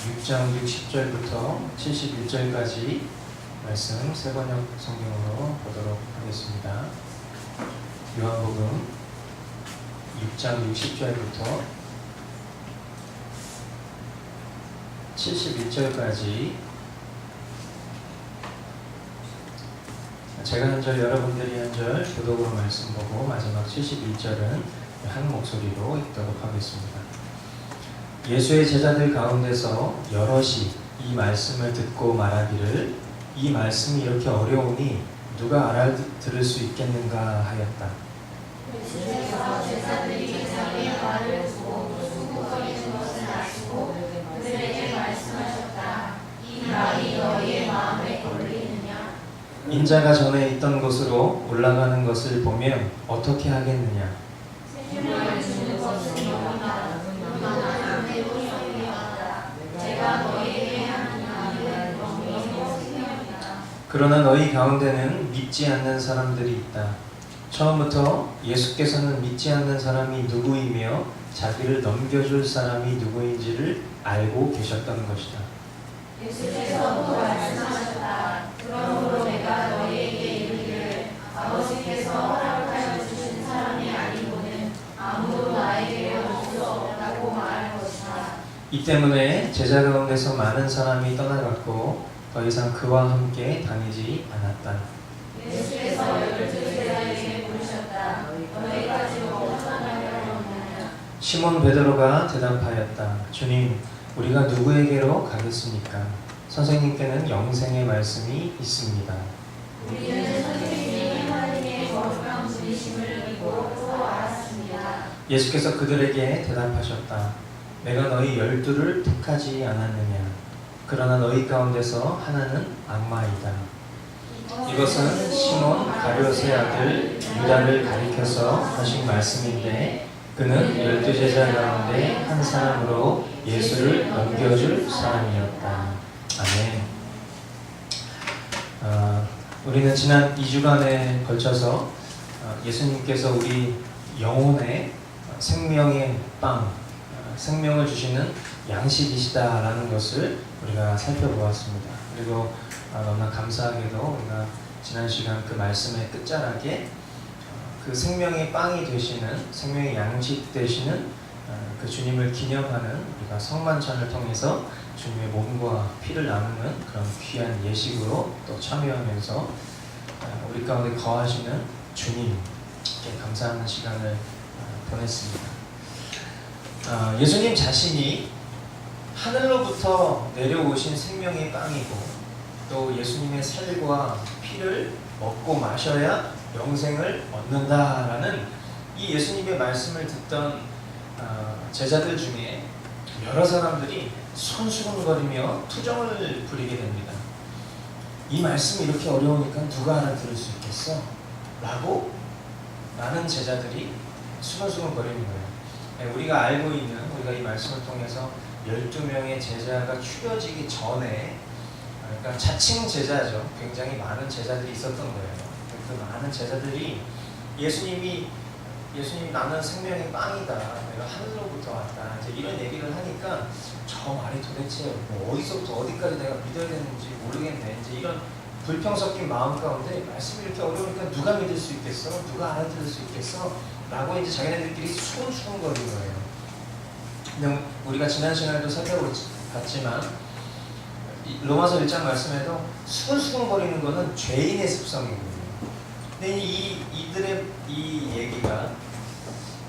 6장 60절부터 71절까지 말씀 새번역 성경으로 보도록 하겠습니다. 요한복음 6장 60절부터 71절까지 제가 한 절, 여러분들이 한 절 교독으로 말씀 보고 마지막 71절은 한 목소리로 읽도록 하겠습니다. 예수의 제자들 가운데서 여럿이 이 말씀을 듣고 말하기를 이 말씀이 이렇게 어려우니 누가 알아들을 수 있겠는가 하였다. 예수께서 제자들이 자기의 말을 듣고 수고거리는 것을 아시고 그들에게 말씀하셨다. 이 말이 너희의 마음에 걸리느냐? 인자가 전에 있던 곳으로 올라가는 것을 보면 어떻게 하겠느냐? 생명을 주는 것은 영이다. 너희는 배부심이었다. 제가 너희에게 하는 말은 영이요 생명이다. 그러나 너희 가운데는 믿지 않는 사람들이 있다. 처음부터 예수께서는 믿지 않는 사람이 누구이며 자기를 넘겨줄 사람이 누구인지를 알고 계셨던 것이다. 예수께서 또 말씀하셨다. 그러므로 내가 너희에게 이르기를 아버지께서 허락하여 주신 사람이 아니고는 아무도 나에게 올 수 없다고 말할 것이다. 이 때문에 제자 가운데서 많은 사람이 떠나갔고 더 이상 그와 함께 다니지 않았다. 예수께서 12 제자에게 부르셨다. 너희까지 어디서 나려고 하느냐? 시몬 베드로가 대답하였다. 주님, 우리가 누구에게로 가겠습니까? 선생님께는 영생의 말씀이 있습니다. 우리는 선생님이 하나님의 거룩한 분이심을 믿고 또 알았습니다. 예수께서 그들에게 대답하셨다. 내가 너희 12를 택하지 않았느냐? 그러나 너희 가운데서 하나는 악마이다. 이것은 시몬 가룟의 아들 유다를 가리켜서 하신 말씀인데 그는 12제자 가운데 한 사람으로 예수를 넘겨줄 사람이었다. 아멘. 우리는 지난 2주간에 걸쳐서 예수님께서 우리 영혼의 생명의 빵, 생명을 주시는 양식이시다라는 것을 우리가 살펴보았습니다. 그리고 너무나 감사하게도 우리가 지난 시간 그 말씀의 끝자락에 그 생명의 빵이 되시는, 생명의 양식 되시는 그 주님을 기념하는 우리가 성만찬을 통해서 주님의 몸과 피를 나누는 그런 귀한 예식으로 또 참여하면서 우리 가운데 거하시는 주님께 감사하는 시간을 보냈습니다. 예수님 자신이 하늘로부터 내려오신 생명의 빵이고 또 예수님의 살과 피를 먹고 마셔야 영생을 얻는다라는 이 예수님의 말씀을 듣던 제자들 중에 여러 사람들이 손수건거리며 투정을 부리게 됩니다. 이 말씀이 이렇게 어려우니까 누가 알아들을 수 있겠어? 라고 많은 제자들이 수근수근거리는 거예요. 우리가 알고 있는, 우리가 이 말씀을 통해서 12명의 제자가 추려지기 전에, 그러니까 자칭 제자죠. 굉장히 많은 제자들이 있었던 거예요. 그 많은 제자들이 예수님이 나는 생명의 빵이다. 내가 하늘로부터 왔다. 이제 이런 얘기를 하니까 저 말이 도대체 뭐 어디서부터 어디까지 내가 믿어야 되는지 모르겠네. 이제 이런 불평 섞인 마음 가운데 말씀이 이렇게 어려우니까 누가 믿을 수 있겠어? 누가 알아들을 수 있겠어? 라고 이제 자기네들끼리 수근수근거리는 거예요. 근데 우리가 지난 시간에도 살펴봤지만 로마서 1장 말씀에도 수근수근거리는 것은 죄인의 습성이거든요. 근데 이들의 이 얘기가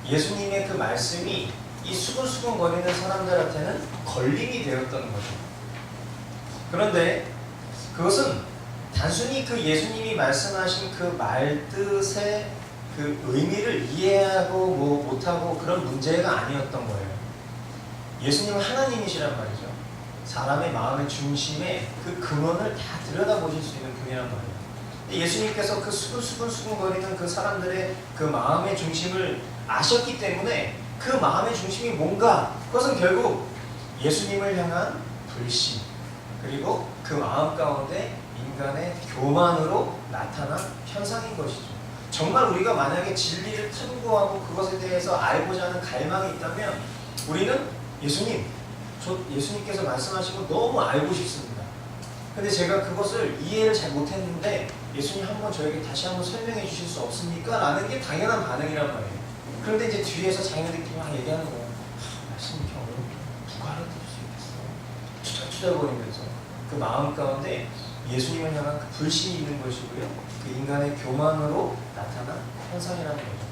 예수님의 그 말씀이 이 수근수근거리는 사람들한테는 걸림이 되었던 거죠. 그런데 그것은 단순히 그 예수님이 말씀하신 그 말뜻의 그 의미를 이해하고 뭐 못하고 그런 문제가 아니었던 거예요. 예수님은 하나님이시란 말이죠. 사람의 마음의 중심에 그 근원을 다 들여다보실 수 있는 분이란 말이에요. 예수님께서 그 수근수근거리는 그 사람들의 그 마음의 중심을 아셨기 때문에 그 마음의 중심이 뭔가, 그것은 결국 예수님을 향한 불신, 그리고 그 마음 가운데 인간의 교만으로 나타난 현상인 것이죠. 정말 우리가 만약에 진리를 탐구하고 그것에 대해서 알고자 하는 갈망이 있다면 우리는 예수님, 저 예수님께서 말씀하신 거 너무 알고 싶습니다. 근데 제가 그것을 이해를 잘 못했는데 예수님 한번 저에게 다시 한번 설명해 주실 수 없습니까? 라는 게 당연한 반응이란 말이에요. 그런데 이제 뒤에서 자기네들끼리 막 얘기하는 거예요. 말씀이 이렇게 어렵게 누가 알아들을 수 있겠어? 투덜투덜거리면서 그 마음 가운데 예수님을 향한 그 불신이 있는 것이고요. 그 인간의 교만으로 나타난 현상이라는 거죠.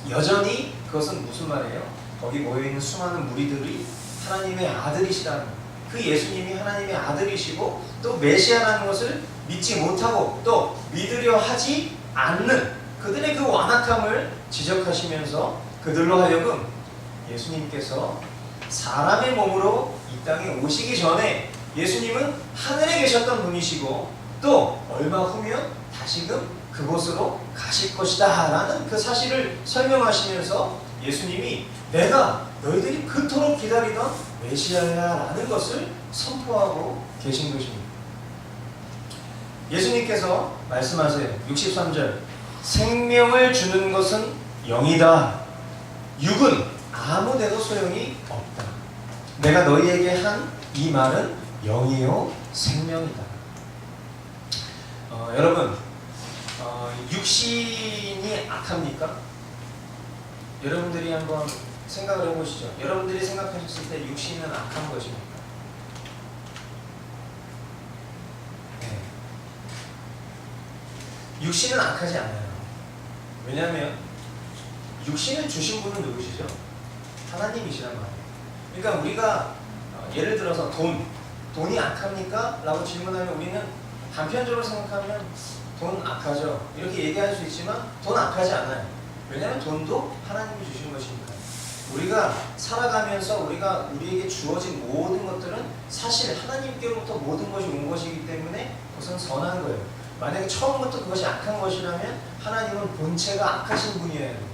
여전히 그것은 무슨 말이에요? 거기 모여있는 수많은 무리들이 하나님의 아들이시라는 거예요. 그 예수님이 하나님의 아들이시고 또 메시아라는 것을 믿지 못하고 또 믿으려 하지 않는 그들의 그 완악함을 지적하시면서 그들로 하여금 예수님께서 사람의 몸으로 이 땅에 오시기 전에 예수님은 하늘에 계셨던 분이시고 또 얼마 후면 다시금 그곳으로 가실 것이다 라는 그 사실을 설명하시면서 예수님이 내가 너희들이 그토록 기다리던 메시아야 라는 것을 선포하고 계신 것입니다. 예수님께서 말씀하세요. 63절 생명을 주는 것은 영이다. 육은 아무데도 소용이 없다. 내가 너희에게 한 이 말은 영이요 생명이다. 여러분 육신이 악합니까? 여러분들이 한번 생각을 해보시죠. 여러분들이 생각하셨을 때 육신은 악한 것입니까? 네. 육신은 악하지 않아요. 왜냐하면 육신을 주신 분은 누구시죠? 하나님이시란 말이에요. 그러니까 우리가 예를 들어서 돈이 악합니까? 라고 질문하면 우리는 단편적으로 생각하면 돈 악하죠. 이렇게 얘기할 수 있지만 돈 악하지 않아요. 왜냐하면 돈도 하나님이 주신 것이니까. 우리가 살아가면서 우리에게 주어진 모든 것들은 사실 하나님께로부터 모든 것이 온 것이기 때문에 그것은 선한 거예요. 만약에 처음부터 그것이 악한 것이라면 하나님은 본체가 악하신 분이어야 돼요.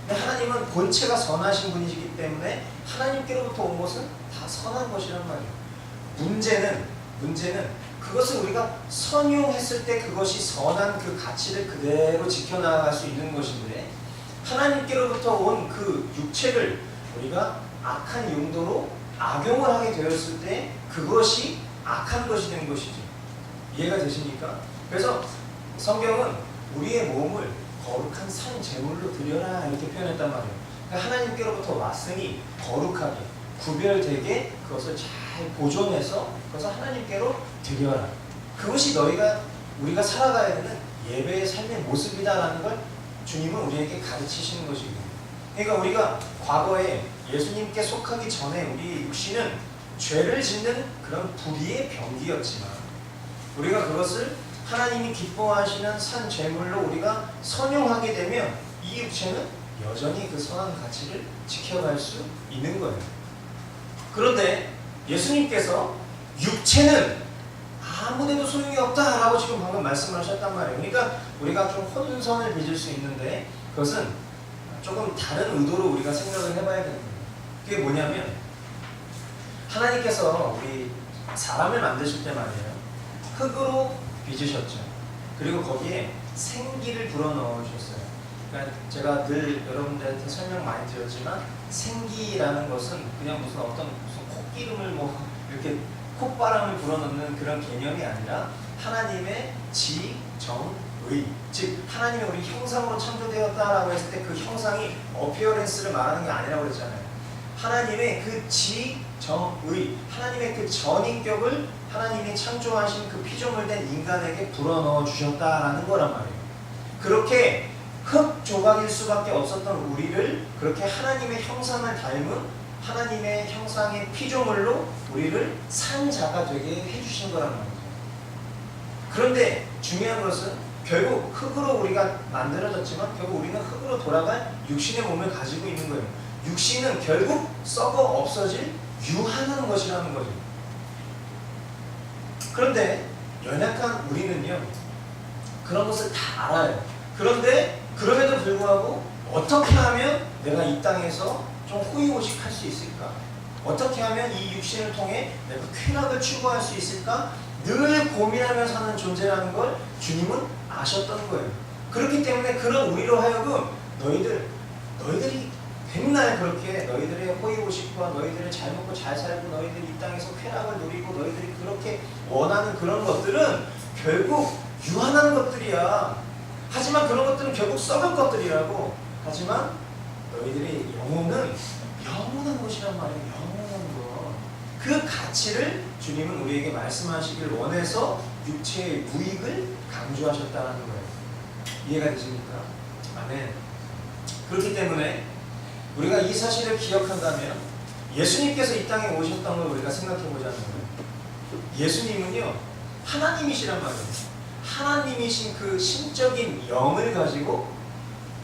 근데 하나님은 본체가 선하신 분이시기 때문에 하나님께로부터 온 것은 다 선한 것이란 말이에요. 문제는 그것을 우리가 선용했을 때 그것이 선한 그 가치를 그대로 지켜나갈 수 있는 것인데 하나님께로부터 온 그 육체를 우리가 악한 용도로 악용을 하게 되었을 때 그것이 악한 것이 된 것이죠. 이해가 되십니까? 그래서 성경은 우리의 몸을 거룩한 산 제물로 드려라 이렇게 표현했단 말이에요. 그러니까 하나님께로부터 왔으니 거룩하게 구별되게 그것을 잘 보존해서 그것을 하나님께로 드려라. 그것이 우리가 살아가야 되는 예배의 삶의 모습이다라는 걸 주님은 우리에게 가르치시는 것이고, 그러니까 우리가 과거에 예수님께 속하기 전에 우리 육신은 죄를 짓는 그런 불의의 병기였지만 우리가 그것을 하나님이 기뻐하시는 산 제물로 우리가 선용하게 되면 이 육체는 여전히 그 선한 가치를 지켜갈 수 있는 거예요. 그런데 예수님께서 육체는 아무데도 소용이 없다라고 지금 방금 말씀을 하셨단 말이에요. 그러니까 우리가 좀 혼선을 빚을 수 있는데 그것은 조금 다른 의도로 우리가 생각을 해봐야 되는 거예요. 그게 뭐냐면 하나님께서 우리 사람을 만드실 때 말이에요. 흙으로 빚으셨죠. 그리고 거기에 생기를 불어넣으셨어요. 그러니까 제가 늘 여러분들한테 설명 많이 드렸지만 생기라는 것은 그냥 무슨 콧기름을 이렇게 콧바람을 불어넣는 그런 개념이 아니라 하나님의 지, 정, 의, 즉 하나님의 우리 형상으로 창조되었다라고 했을 때 그 형상이 어피어런스를 말하는 게 아니라고 그랬잖아요. 하나님의 그 지, 정, 의, 하나님의 그 전인격을 하나님이 창조하신 그 피조물된 인간에게 불어넣어 주셨다라는 거란 말이에요. 그렇게 흙 조각일 수밖에 없었던 우리를 그렇게 하나님의 형상을 닮은 하나님의 형상의 피조물로 우리를 산자가 되게 해주신 거란 말이죠. 그런데 중요한 것은 결국 흙으로 우리가 만들어졌지만 결국 우리는 흙으로 돌아갈 육신의 몸을 가지고 있는 거예요. 육신은 결국 썩어 없어질 유한한 것이라는 거죠. 그런데 연약한 우리는요 그런 것을 다 알아요. 그런데 그럼에도 불구하고 어떻게 하면 내가 이 땅에서 좀 호의호식할 수 있을까? 어떻게 하면 이 육신을 통해 내가 쾌락을 추구할 수 있을까? 늘 고민하며 사는 존재라는 걸 주님은 아셨던 거예요. 그렇기 때문에 그런 우리로 하여금 너희들이 맨날 그렇게 너희들의 호의호식과 너희들의 잘 먹고 잘 살고 너희들이 이 땅에서 쾌락을 누리고 너희들이 그렇게 원하는 그런 것들은 결국 유한한 것들이야. 하지만 그런 것들은 결국 썩은 것들이라고. 하지만 너희들의 영혼은 영원한 것이란 말이야. 영원한 것. 그 가치를 주님은 우리에게 말씀하시길 원해서 육체의 무익을 강조하셨다는 거예요. 이해가 되십니까? 아멘. 그렇기 때문에 우리가 이 사실을 기억한다면 예수님께서 이 땅에 오셨던 걸 우리가 생각해보자는 거예요. 예수님은요 하나님이시란 말이에요. 하나님이신 그 신적인 영을 가지고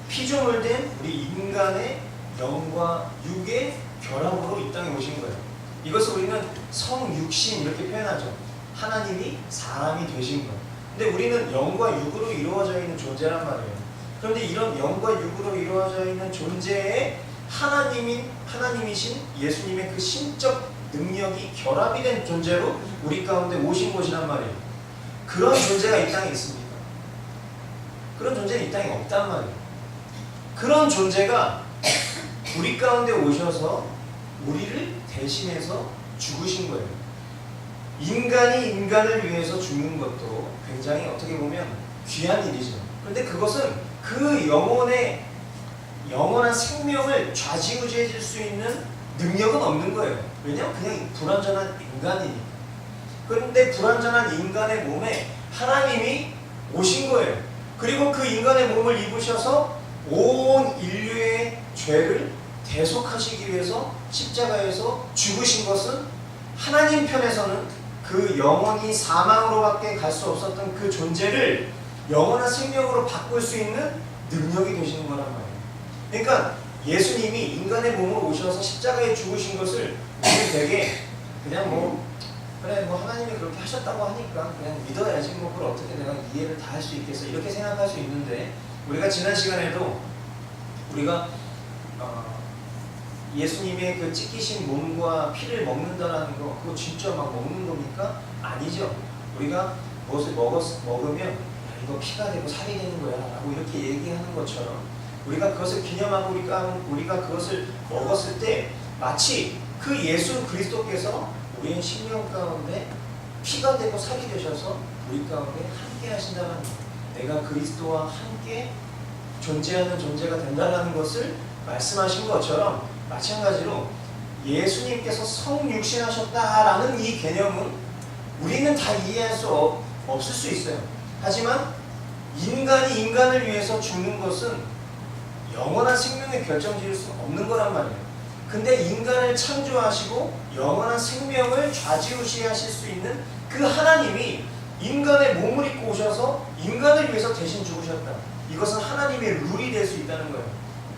피조물 된 우리 인간의 영과 육의 결합으로 이 땅에 오신 거예요. 이것을 우리는 성육신 이렇게 표현하죠. 하나님이 사람이 되신 거예요. 근데 우리는 영과 육으로 이루어져 있는 존재란 말이에요. 그런데 이런 영과 육으로 이루어져 있는 존재에 하나님이신 예수님의 그 신적 능력이 결합이 된 존재로 우리 가운데 오신 것이란 말이에요. 그런 존재가 이 땅에 있습니까? 그런 존재는 이 땅에 없단 말이에요. 그런 존재가 우리 가운데 오셔서 우리를 대신해서 죽으신 거예요. 인간이 인간을 위해서 죽는 것도 굉장히 어떻게 보면 귀한 일이죠. 그런데 그것은 그 영원한 생명을 좌지우지해 줄 수 있는 능력은 없는 거예요. 왜냐하면 그냥 불완전한 인간이니까. 그런데 불완전한 인간의 몸에 하나님이 오신 거예요. 그리고 그 인간의 몸을 입으셔서 온 인류의 죄를 대속하시기 위해서 십자가에서 죽으신 것은 하나님 편에서는 그 영원히 사망으로밖에 갈 수 없었던 그 존재를 영원한 생명으로 바꿀 수 있는 능력이 되시는 거란 말이에요. 그러니까 예수님이 인간의 몸으로 오셔서 십자가에 죽으신 것을 우리 되게 그냥 그래 하나님이 그렇게 하셨다고 하니까 그냥 믿어야지 그걸 어떻게 내가 이해를 다 할 수 있겠어 이렇게 생각할 수 있는데, 우리가 지난 시간에도 우리가 예수님의 그 찢기신 몸과 피를 먹는다라는 거 그거 진짜 막 먹는 겁니까? 아니죠. 우리가 무엇을 먹으면 이거 피가 되고 살이 되는 거야 라고 이렇게 얘기하는 것처럼 우리가 그것을 기념하고 우리가 그것을 먹었을 때 마치 그 예수 그리스도께서 우리의 심령 가운데 피가 되고 살이 되셔서 우리 가운데 함께 하신다는 것, 내가 그리스도와 함께 존재하는 존재가 된다는 것을 말씀하신 것처럼 마찬가지로 예수님께서 성육신하셨다라는 이 개념은 우리는 다 이해할 수 없을 수 있어요. 하지만 인간이 인간을 위해서 죽는 것은 영원한 생명의 결정지을 수 없는 거란 말이에요. 근데 인간을 창조하시고 영원한 생명을 좌지우지하실 수 있는 그 하나님이 인간의 몸을 입고 오셔서 인간을 위해서 대신 죽으셨다. 이것은 하나님의 룰이 될 수 있다는 거예요.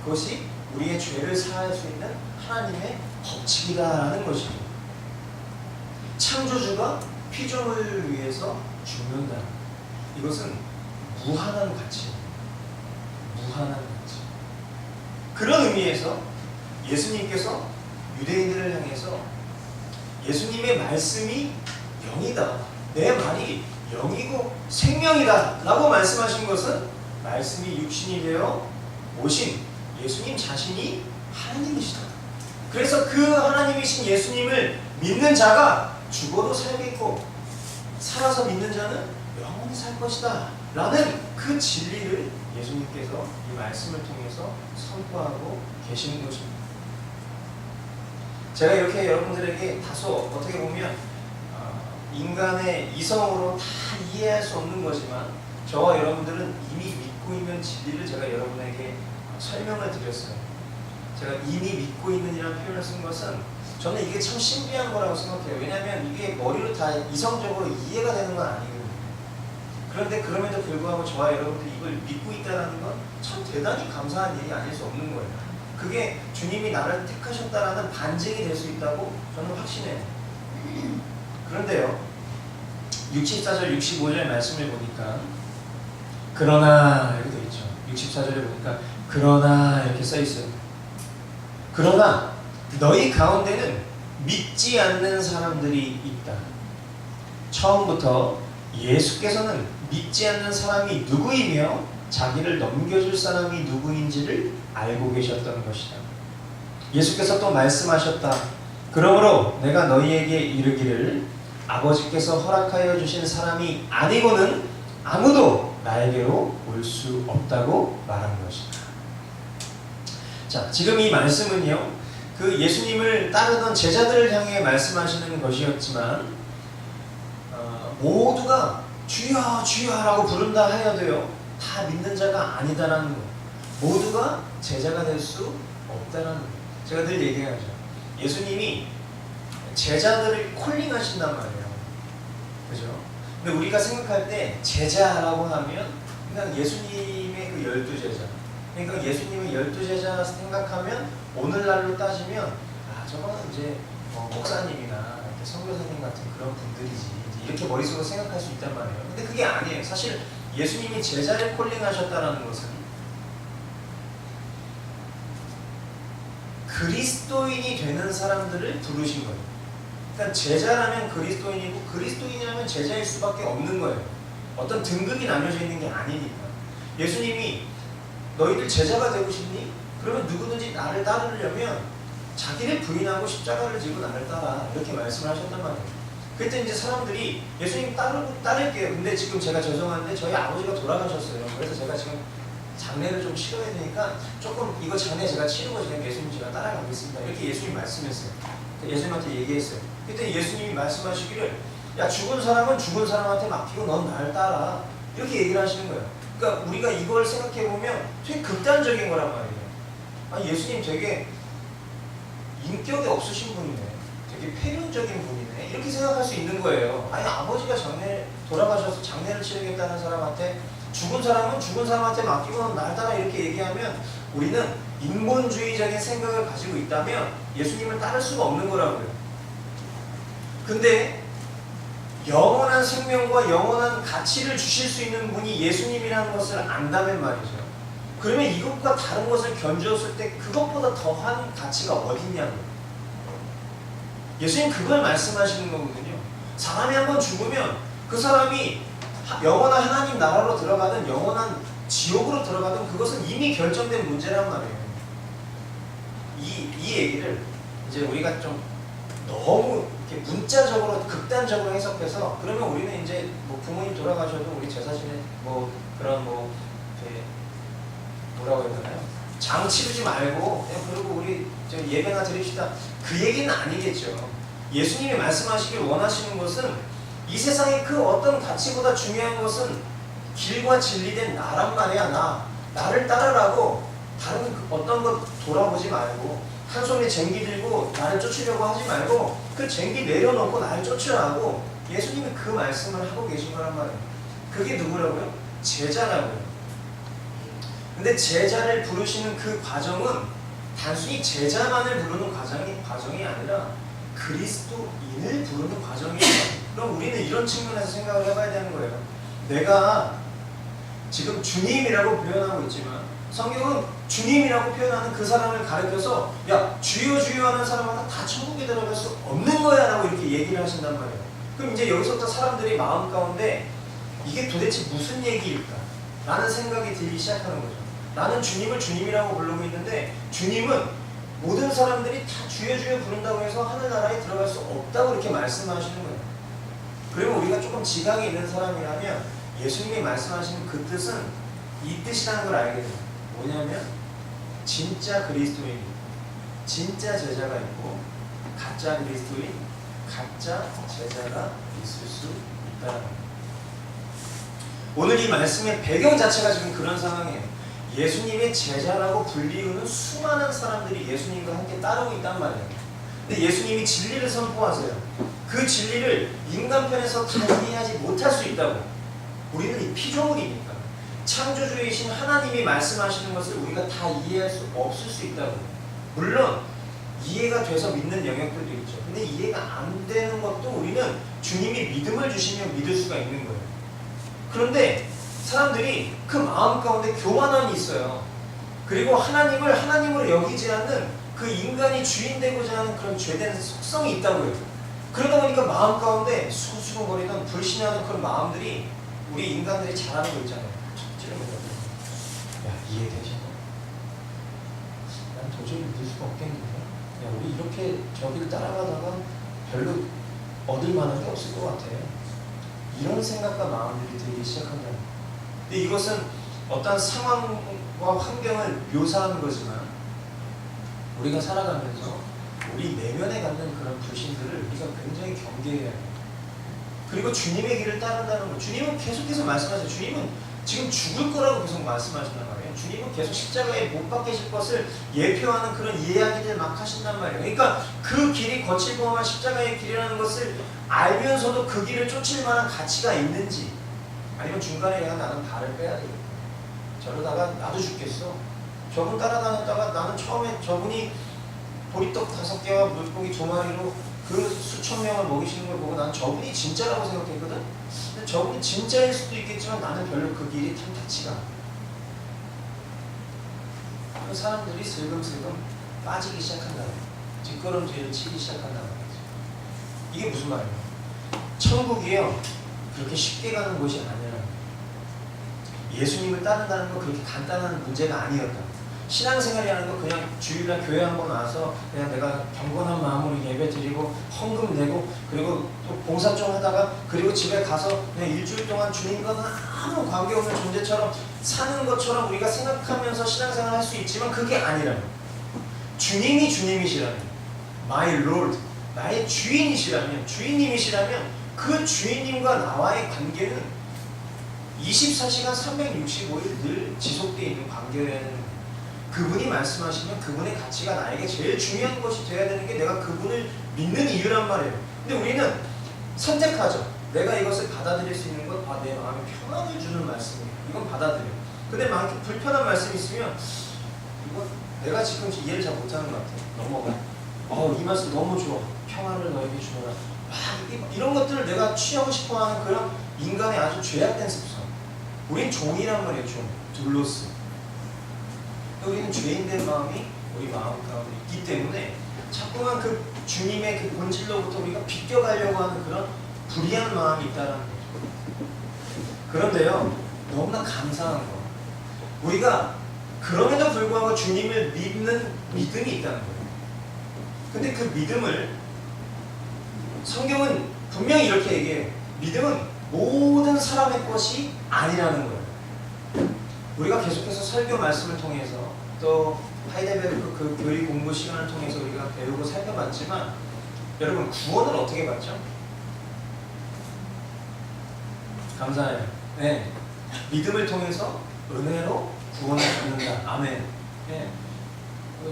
그것이 우리의 죄를 사할 수 있는 하나님의 법칙이다라는 것이죠. 창조주가 피조물을 위해서 죽는다. 이것은 무한한 가치입니다. 무한한 가치. 그런 의미에서 예수님께서 유대인들을 향해서 예수님의 말씀이 영이다. 내 말이 영이고 생명이다 라고 말씀하신 것은 말씀이 육신이 되어 오신 예수님 자신이 하나님이시다. 그래서 그 하나님이신 예수님을 믿는 자가 죽어도 살겠고 살아서 믿는 자는 영원히 살 것이다 라는 그 진리를 예수님께서 이 말씀을 통해서 선포하고 계시는 것입니다. 제가 이렇게 여러분들에게 다소 어떻게 보면 인간의 이성으로 다 이해할 수 없는 거지만 저와 여러분들은 이미 믿고 있는 진리를 제가 여러분에게 설명을 드렸어요. 제가 이미 믿고 있는 이라는 표현을 쓴 것은 저는 이게 참 신비한 거라고 생각해요. 왜냐하면 이게 머리로 다 이성적으로 이해가 되는 건 아니거든요. 그런데 그럼에도 불구하고 저와 여러분들이 이걸 믿고 있다는 건 참 대단히 감사한 일이 아닐 수 없는 거예요. 그게 주님이 나를 택하셨다라는 반증이 될 수 있다고 저는 확신해요. 그런데요, 64절, 65절 말씀을 보니까 그러나 이렇게 되어 있죠. 64절에 보니까 그러나 이렇게 써 있어요. 그러나 너희 가운데는 믿지 않는 사람들이 있다. 처음부터 예수께서는 믿지 않는 사람이 누구이며 자기를 넘겨줄 사람이 누구인지를 알고 계셨던 것이다. 예수께서 또 말씀하셨다. 그러므로 내가 너희에게 이르기를 아버지께서 허락하여 주신 사람이 아니고는 아무도 나에게로 올 수 없다고 말한 것이다. 자, 지금 이 말씀은요, 그 예수님을 따르던 제자들을 향해 말씀하시는 것이었지만, 모두가 주여 주여라고 부른다 하여도요, 다 믿는 자가 아니다라는 것, 모두가 제자가 될 수 없다라는 것. 제가 늘 얘기하죠. 예수님이 제자들을 콜링하신단 말이에요. 그죠? 근데 우리가 생각할 때 제자라고 하면 그냥 예수님의 그 12제자, 그러니까 예수님의 12제자 생각하면 오늘날로 따지면 저거는 이제 목사님이나 선교사님 같은 그런 분들이지, 이렇게 머릿속으로 생각할 수 있단 말이에요. 근데 그게 아니에요. 사실 예수님이 제자를 콜링하셨다는 것은 그리스도인이 되는 사람들을 부르신 거예요. 그러니까 제자라면 그리스도인이고 그리스도인이라면 제자일 수밖에 없는 거예요. 어떤 등급이 나뉘어져 있는 게 아니니까. 예수님이 너희들 제자가 되고 싶니? 그러면 누구든지 나를 따르려면 자기를 부인하고 십자가를 지고 나를 따라, 이렇게 말씀을 하셨단 말이에요. 그때 이제 사람들이 예수님 따를게요. 근데 지금 제가 죄송한데 저희 아버지가 돌아가셨어요. 그래서 제가 지금 장례를 좀 치러야 되니까 조금 이거 장례 제가 치르고 그냥 예수님 제가 따라가겠습니다. 이렇게 예수님 말씀했어요. 예수님한테 얘기했어요. 그때 예수님이 말씀하시기를, 야, 죽은 사람은 죽은 사람한테 맡기고 넌 나를 따라, 이렇게 얘기를 하시는 거예요. 그러니까 우리가 이걸 생각해보면 되게 극단적인 거란 말이에요. 예수님 되게 인격이 없으신 분이네, 되게 폐륜적인 분이네, 이렇게 생각할 수 있는 거예요. 아버지가 돌아가셔서 장례를 치르겠다는 사람한테 죽은 사람은 죽은 사람한테 맡기고 넌 날 따라, 이렇게 얘기하면 우리는 인본주의적인 생각을 가지고 있다면 예수님을 따를 수가 없는 거라고요. 근데 영원한 생명과 영원한 가치를 주실 수 있는 분이 예수님이라는 것을 안다면 말이죠. 그러면 이것과 다른 것을 견주었을 때 그것보다 더한 가치가 어딨냐고요. 예수님 그걸 말씀하시는 거거든요. 사람이 한번 죽으면 그 사람이 영원한 하나님 나라로 들어가든 영원한 지옥으로 들어가든 그것은 이미 결정된 문제란 말이에요. 이 얘기를 이제 우리가 좀 너무 이렇게 문자적으로 극단적으로 해석해서, 그러면 우리는 이제 부모님 돌아가셔도 우리 제사 지내 그런 뭐라고 해야 되나요? 장 치르지 말고 그냥 그러고 우리 예배나 드립시다, 그 얘기는 아니겠죠. 예수님이 말씀하시길 원하시는 것은 이 세상의 그 어떤 가치보다 중요한 것은 길과 진리된 나란 말이야. 나를 따르라고 다른 어떤 것 돌아보지 말고, 한 손에 쟁기 들고 나를 쫓으려고 하지 말고 그 쟁기 내려놓고 나를 쫓으라고 예수님이 그 말씀을 하고 계신 거란 말이에요. 그게 누구라고요? 제자라고요. 근데 제자를 부르시는 그 과정은 단순히 제자만을 부르는 과정이 아니라 그리스도인을 부르는 과정이에요. 그럼 우리는 이런 측면에서 생각을 해봐야 되는 거예요. 내가 지금 주님이라고 표현하고 있지만 성경은 주님이라고 표현하는 그 사람을 가르쳐서 야, 주여 주여 하는 사람마다 다 천국에 들어갈 수 없는 거야 라고 이렇게 얘기를 하신단 말이에요. 그럼 이제 여기서부터 사람들이 마음 가운데 이게 도대체 무슨 얘기일까? 라는 생각이 들기 시작하는 거죠. 나는 주님을 주님이라고 부르고 있는데 주님은 모든 사람들이 다 주여 주여 부른다고 해서 하늘나라에 들어갈 수 없다고 이렇게 말씀하시는 거예요. 그러면 우리가 조금 지각이 있는 사람이라면 예수님이 말씀하시는 그 뜻은 이 뜻이라는 걸 알게 돼요. 뭐냐면 진짜 그리스도인, 진짜 제자가 있고 가짜 그리스도인, 가짜 제자가 있을 수 있다는 거예요. 오늘 이 말씀의 배경 자체가 지금 그런 상황이에요. 예수님의 제자라고 불리우는 수많은 사람들이 예수님과 함께 따르고 있단 말이에요. 근데 예수님이 진리를 선포하세요. 그 진리를 인간편에서 다 이해하지 못할 수 있다고. 우리는 이 피조물이니까. 창조주이신 하나님이 말씀하시는 것을 우리가 다 이해할 수 없을 수 있다고. 물론 이해가 돼서 믿는 영역들도 있죠. 근데 이해가 안 되는 것도 우리는 주님이 믿음을 주시면 믿을 수가 있는 거예요. 그런데 사람들이 그 마음 가운데 교만함이 있어요. 그리고 하나님을 하나님으로 여기지 않는 그 인간이 주인 되고자 하는 그런 죄된 속성이 있다고요. 그러다 보니까 마음 가운데 수수근거리던 불신하는 그런 마음들이 우리 인간들이 잘하는 거 있잖아요. 야, 이해되시나? 난 도저히 믿을 수가 없겠는데, 야, 우리 이렇게 저기를 따라가다가 별로 얻을 만한 게 없을 것 같아. 이런 생각과 마음들이 들기 시작한다. 근데 이것은 어떤 상황과 환경을 묘사하는 거지만, 우리가 살아가면서 우리 내면에 갖는 그런 불신들을 우리가 굉장히 경계해야 해요. 그리고 주님의 길을 따른다는 거. 주님은 계속해서 말씀하세요. 주님은 지금 죽을 거라고 계속 말씀하신단 말이에요. 주님은 계속 십자가에 못 박히실 것을 예표하는 그런 이야기들 막 하신단 말이에요. 그러니까 그 길이 거칠 범한 십자가의 길이라는 것을 알면서도 그 길을 쫓을 만한 가치가 있는지, 아니면 중간에 내가 나는 발을 빼야 되겠다. 저러다가 나도 죽겠어. 저분 따라다녔다가 나는 처음에 저분이 보리떡 5개와 물고기 2마리로 그 수천 명을 먹이시는 걸 보고 난 저분이 진짜라고 생각했거든. 근데 저분이 진짜일 수도 있겠지만 나는 별로 그 길이 탐탁치가 않아. 그 사람들이 슬금슬금 빠지기 시작한다. 뒷걸음질을 치기 시작한다는 거지. 이게 무슨 말이에요? 천국이요, 그렇게 쉽게 가는 곳이 아니라, 예수님을 따른다는 건 그렇게 간단한 문제가 아니었다. 신앙생활이라는 건 그냥 주일날 교회 한번 와서 그냥 내가 경건한 마음으로 예배 드리고 헌금 내고 그리고 또 봉사 좀 하다가 그리고 집에 가서 그냥 일주일 동안 주님과는 아무 관계없는 존재처럼 사는 것처럼 우리가 생각하면서 신앙생활을 할 수 있지만, 그게 아니라요. 주님이 주님이시라면, My Lord, 나의 주인이시라면, 주인님이시라면 그 주인님과 나와의 관계는 24시간 365일 늘 지속되어 있는 관계라는 거예요. 그분이 말씀하시면 그분의 가치가 나에게 제일 중요한 것이 되어야 되는 게 내가 그분을 믿는 이유란 말이에요. 근데 우리는 선택하죠. 내가 이것을 받아들일 수 있는 건 내 마음에 평안을 주는 말씀이에요. 이건 받아들여. 근데 만약에 불편한 말씀이 있으면 이건 내가 지금 이해를 잘 못하는 것 같아요. 넘어가. 이 말씀 너무 좋아. 평안을 너에게 주노라. 이런 것들을 내가 취하고 싶어하는 그런 인간의 아주 죄악된 습성. 우린 종이란 말이에요. 종. 둘로스. 우리는 죄인된 마음이 우리 마음 가운데 있기 때문에 자꾸만 그 주님의 그 본질로부터 우리가 비껴가려고 하는 그런 불의한 마음이 있다는 거죠. 그런데요, 너무나 감사한 거, 우리가 그럼에도 불구하고 주님을 믿는 믿음이 있다는 거예요. 근데 그 믿음을 성경은 분명히 이렇게 얘기해요. 믿음은 모든 사람의 것이 아니라는 거예요. 우리가 계속해서 설교 말씀을 통해서 또 하이델베르크 그 교리 공부 시간을 통해서 우리가 배우고 살펴봤지만, 여러분 구원을 어떻게 받죠? 감사해요. 네, 믿음을 통해서 은혜로 구원을 받는다. 아멘. 네.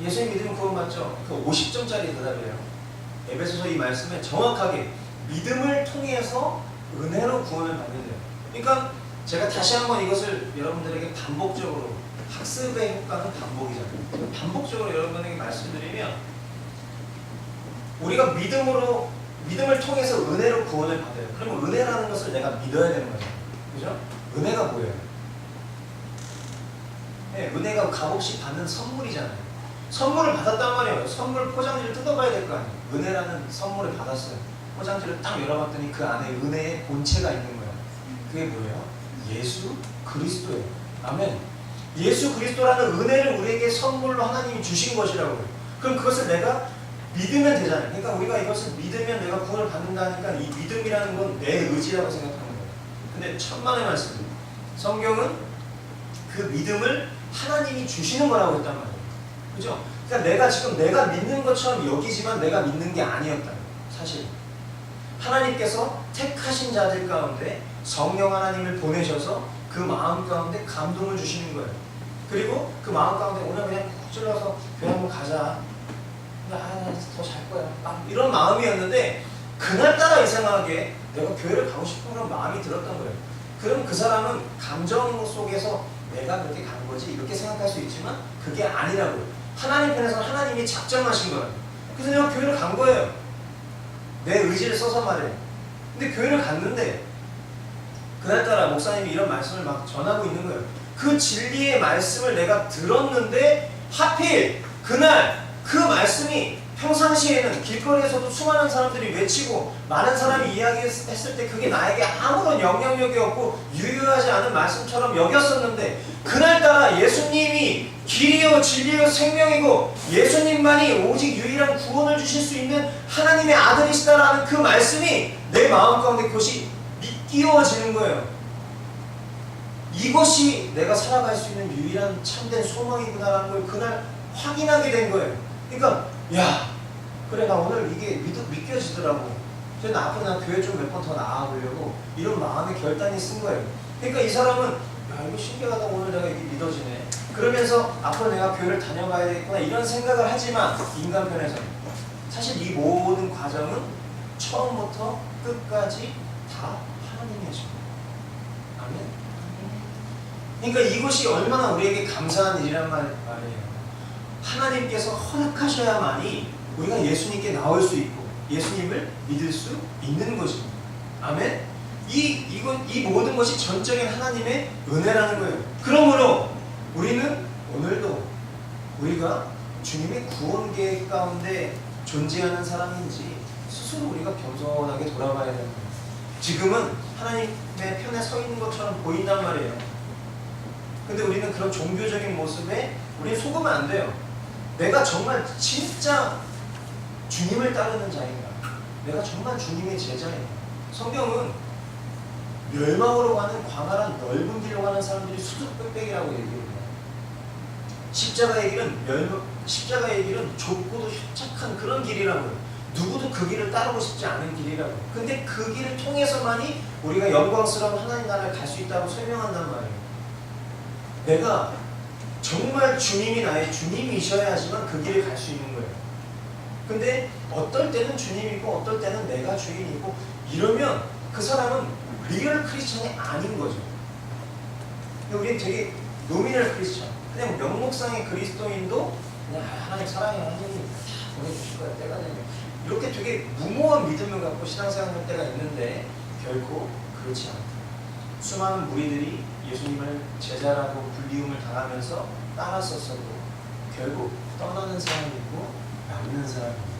예수님 믿으면 구원받죠. 그 50점짜리 대답이에요. 에베소서 이 말씀에 정확하게 믿음을 통해서 은혜로 구원을 받는데요. 그러니까 제가 다시 한번 이것을 여러분들에게 반복적으로, 학습의 효과는 반복이잖아요. 반복적으로 여러분에게 말씀드리면, 우리가 믿음을 통해서 은혜로 구원을 받아요. 그러면 은혜라는 것을 내가 믿어야 되는 거죠. 그죠? 은혜가 뭐예요? 네, 은혜가 값없이 받는 선물이잖아요. 선물을 받았단 말이에요. 선물 포장지를 뜯어봐야 될 거 아니에요. 은혜라는 선물을 받았어요. 포장지를 딱 열어봤더니 그 안에 은혜의 본체가 있는 거예요. 그게 뭐예요? 예수 그리스도예요. 아멘. 예수 그리스도라는 은혜를 우리에게 선물로 하나님이 주신 것이라고 해요. 그럼 그것을 내가 믿으면 되잖아요. 그러니까 우리가 이것을 믿으면 내가 구원을 받는다니까, 이 믿음이라는 건 내 의지라고 생각하는 거예요. 근데 천만의 말씀입니다. 성경은 그 믿음을 하나님이 주시는 거라고 했단 말이에요. 그죠? 그러니까 내가 믿는 것처럼 여기지만 내가 믿는 게 아니었다. 사실 하나님께서 택하신 자들 가운데 성령 하나님을 보내셔서 그 마음 가운데 감동을 주시는 거예요. 그리고 그 마음 가운데 오늘 그냥 콕 찔러서 교회 한번 가자. 더 잘 거야. 이런 마음이었는데, 그날따라 이상하게 내가 교회를 가고 싶은 그런 마음이 들었던 거예요. 그럼 그 사람은 감정 속에서 내가 그렇게 간 거지 이렇게 생각할 수 있지만 그게 아니라고요. 하나님 편에서 하나님이 작정하신 거예요. 그래서 내가 교회를 간 거예요. 내 의지를 써서 말해요. 근데 교회를 갔는데 그날따라 목사님이 이런 말씀을 막 전하고 있는 거예요. 그 진리의 말씀을 내가 들었는데 하필 그날 그 말씀이 평상시에는 길거리에서도 수많은 사람들이 외치고 많은 사람이 이야기했을 때 그게 나에게 아무런 영향력이 없고 유효하지 않은 말씀처럼 여겼었는데, 그날따라 예수님이 길이요 진리요 생명이고 예수님만이 오직 유일한 구원을 주실 수 있는 하나님의 아들이시다라는 그 말씀이 내 마음 가운데 그것이 믿기워지는 거예요. 이것이 내가 살아갈 수 있는 유일한 참된 소망이구나라는 걸 그날 확인하게 된 거예요. 그러니까 야, 그래 나 오늘 이게 믿겨지더라고. 그래서 나 앞으로 나 교회 좀 몇 번 더 나아보려고 이런 마음의 결단이 쓴 거예요. 그러니까 이 사람은 야, 이거 신기하다, 오늘 내가 이게 믿어지네. 그러면서 앞으로 내가 교회를 다녀가야 되겠구나 이런 생각을 하지만, 인간 편에서는 사실 이 모든 과정은 처음부터 끝까지 다 하나님의 주입니다. 아멘. 그러니까 이것이 얼마나 우리에게 감사한 일이란 말이에요. 하나님께서 허락하셔야만이 우리가 예수님께 나올 수 있고 예수님을 믿을 수 있는 것입니다. 아멘. 이 모든 것이 전적인 하나님의 은혜라는 거예요. 그러므로 우리는 오늘도 우리가 주님의 구원 계획 가운데 존재하는 사람인지 스스로 우리가 겸손하게 돌아봐야 되는 거예요. 지금은 하나님의 편에 서 있는 것처럼 보인단 말이에요. 근데 우리는 그런 종교적인 모습에 우리는 속으면 안 돼요. 내가 정말 진짜 주님을 따르는 자인가? 내가 정말 주님의 제자인가? 성경은 멸망으로 가는 광활한 넓은 길로 가는 사람들이 수두룩빽빽이라고 얘기해요. 십자가의 길은 좁고도 협착한 그런 길이라고요. 누구도 그 길을 따르고 싶지 않은 길이라고요. 근데 그 길을 통해서만이 우리가 영광스러운 하나님 나라를 갈 수 있다고 설명한단 말이에요. 내가 정말 주님이 나의 주님이셔야지만 그 길을 갈 수 있는 거예요. 근데 어떨 때는 주님이고 어떨 때는 내가 주인이고 이러면 그 사람은 리얼 크리스천이 아닌 거죠. 우리는 되게 노미널 크리스천, 그냥 명목상의 그리스도인도 그냥 하나님 사랑해, 하나님 다 보내주실 거야, 때가 되면, 이렇게 되게 무모한 믿음을 갖고 신앙생활할 때가 있는데 결코 그렇지 않다. 수많은 무리들이 예수님을 제자라고 불리움을 당하면서 따랐었어도 결국 떠나는 사람이 있고 남는 사람이 있고,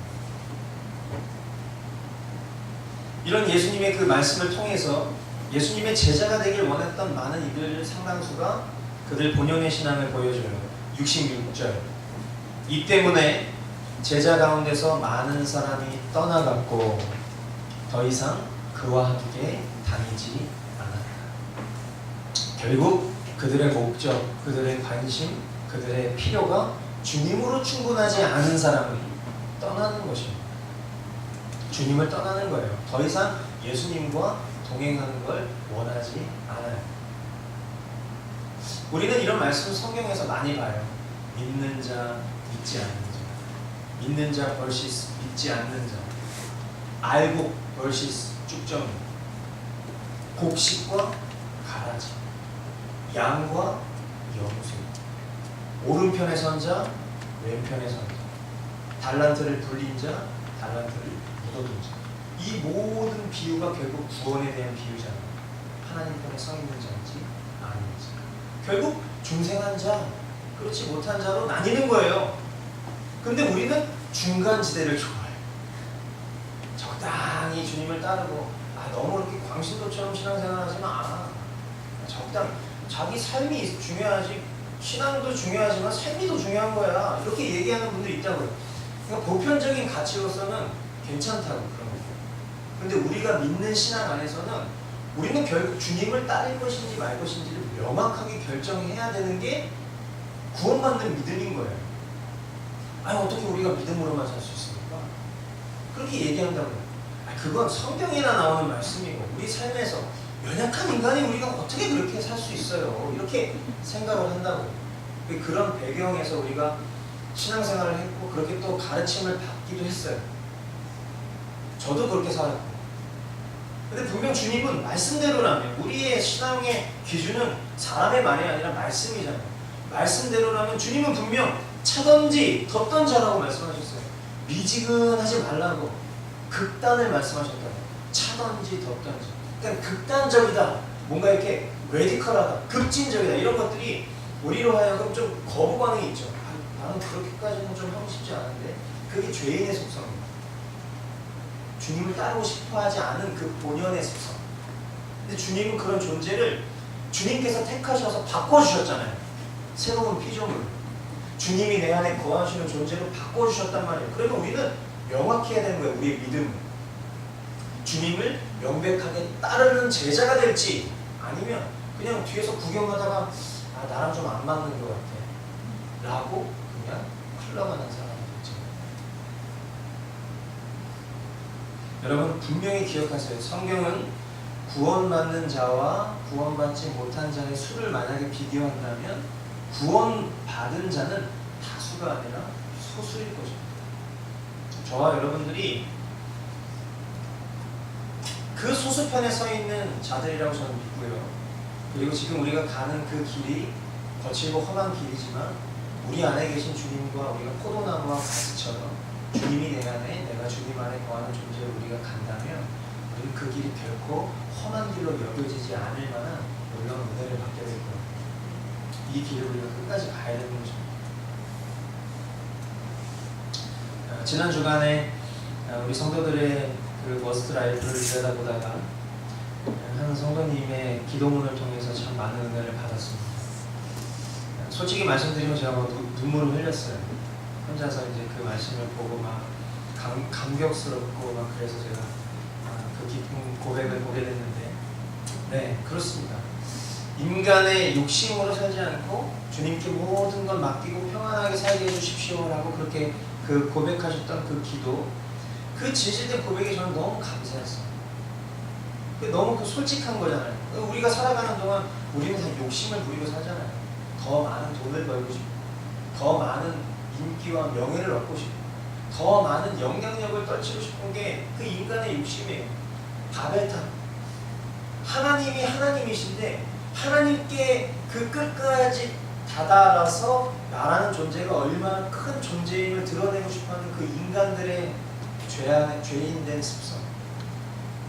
이런 예수님의 그 말씀을 통해서 예수님의 제자가 되길 원했던 많은 이들 상당수가 그들 본연의 신앙을 보여줘요. 66절. 이 때문에 제자 가운데서 많은 사람이 떠나갔고 더 이상 그와 함께 다니지 않았다. 결국 그들의 목적, 그들의 관심, 그들의 필요가 주님으로 충분하지 않은 사람이 떠나는 것입니다. 주님을 떠나는 거예요. 더 이상 예수님과 동행하는 걸 원하지 않아요. 우리는 이런 말씀 성경에서 많이 봐요. 믿는 자, 믿지 않는 자. 믿는 자 vs 믿지 않는 자. 알곡 vs 쭉정이. 곡식과 가라지. 양과 염소. 오른편에 선 자, 왼편에 선 자. 달란트를 불린 자, 달란트를 묻어둔 자. 이 모든 비유가 결국 구원에 대한 비유잖아요. 하나님 편에 서 있는 자인지 아닌지. 결국 중생한 자, 그렇지 못한 자로 나뉘는 거예요. 근데 우리는 중간지대를 좋아해요. 적당히 주님을 따르고, 너무 이렇게 광신도처럼 신앙생활하지 마. 적당히. 자기 삶이 중요하지, 신앙도 중요하지만 삶이 더 중요한 거야. 이렇게 얘기하는 분들이 있다고요. 그러니까 보편적인 가치로서는 괜찮다고 그런 거예요. 근데 우리가 믿는 신앙 안에서는 우리는 결국 주님을 따를 것인지 말 것인지를 명확하게 결정해야 되는 게 구원받는 믿음인 거예요. 어떻게 우리가 믿음으로만 살 수 있습니까? 그렇게 얘기한다고요. 그건 성경에나 나오는 말씀이고 우리 삶에서 연약한 인간이 우리가 어떻게 그렇게 살 수 있어요? 이렇게 생각을 한다고요. 그런 배경에서 우리가 신앙생활을 했고 그렇게 또 가르침을 받기도 했어요. 저도 그렇게 살았고. 근데 분명 주님은 말씀대로라면, 우리의 신앙의 기준은 사람의 말이 아니라 말씀이잖아요. 말씀대로라면 주님은 분명 차든지 덥던지라고 말씀하셨어요. 미지근하지 말라고 극단을 말씀하셨다고. 차든지 덥던지. 그러니까 극단적이다, 뭔가 이렇게 레디컬하다, 급진적이다, 이런 것들이 우리로 하여금 좀 거부 반응이 있죠. 나는 그렇게까지는 좀 하고 싶지 않은데, 그게 죄인의 속성입니다. 주님을 따르고 싶어하지 않은 그 본연의 속성. 근데 주님은 그런 존재를 주님께서 택하셔서 바꿔주셨잖아요. 새로운 피조물. 주님이 내 안에 거하시는 존재로 바꿔주셨단 말이에요. 그러면 우리는 명확히 해야 되는 거예요. 우리의 믿음. 주님을 명백하게 따르는 제자가 될지, 아니면 그냥 뒤에서 구경하다가 나랑 좀 안 맞는 것 같아 라고 그냥 흘러가는 사람이 될지. 여러분 분명히 기억하세요. 성경은 구원받는 자와 구원받지 못한 자의 수를 만약에 비교한다면 구원받은 자는 다수가 아니라 소수일 것입니다. 저와 여러분들이 그 소수편에 서 있는 자들이라고 저는 믿고요. 그리고 지금 우리가 가는 그 길이 거칠고 험한 길이지만 우리 안에 계신 주님과 우리가 포도나무와 가지처럼 주님이 내 안에, 내가 주님 안에 거하는 존재로 우리가 간다면 우리는 그 길이 결코 험한 길로 여겨지지 않을 만한 놀라운 은혜를 받게 될 거예요. 이 길을 우리가 끝까지 가야 되는 거죠. 지난 주간에 우리 성도들의 그 워스트 라이프를 들여다보다가 한 성도님의 기도문을 통해서 참 많은 은혜를 받았습니다. 솔직히 말씀드리면 제가 눈물을 흘렸어요. 혼자서 이제 그 말씀을 보고 막 감격스럽고 막 그래서 제가 그 깊은 고백을 보게 됐는데, 네, 그렇습니다. 인간의 욕심으로 살지 않고 주님께 모든 걸 맡기고 평안하게 살게 해주십시오라고 그렇게 그 고백하셨던 그 기도, 그 진실된 고백이 저는 너무 감사했어요. 너무 그 솔직한 거잖아요. 우리가 살아가는 동안 우리는 다 욕심을 부리고 살잖아요. 더 많은 돈을 벌고 싶고, 더 많은 인기와 명예를 얻고 싶고, 더 많은 영향력을 떨치고 싶은 게 그 인간의 욕심이에요. 바벨탑. 하나님이 하나님이신데 하나님께 그 끝까지 다다라서 나라는 존재가 얼마나 큰 존재임을 드러내고 싶어하는 그 인간들의 죄인된 습성.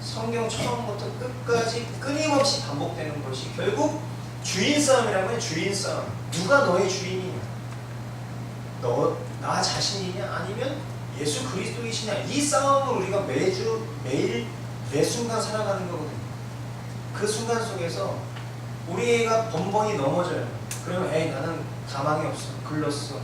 성경 처음부터 끝까지 끊임없이 반복되는 것이 결국 주인 싸움이라면 주인 싸움. 누가 너의 주인이냐? 나 자신이냐? 아니면 예수 그리스도이시냐? 이 싸움을 우리가 매주 매일 매 순간 살아가는 거거든요. 그 순간 속에서 우리가 번번이 넘어져요. 그러면 나는 가망이 없어, 글렀어.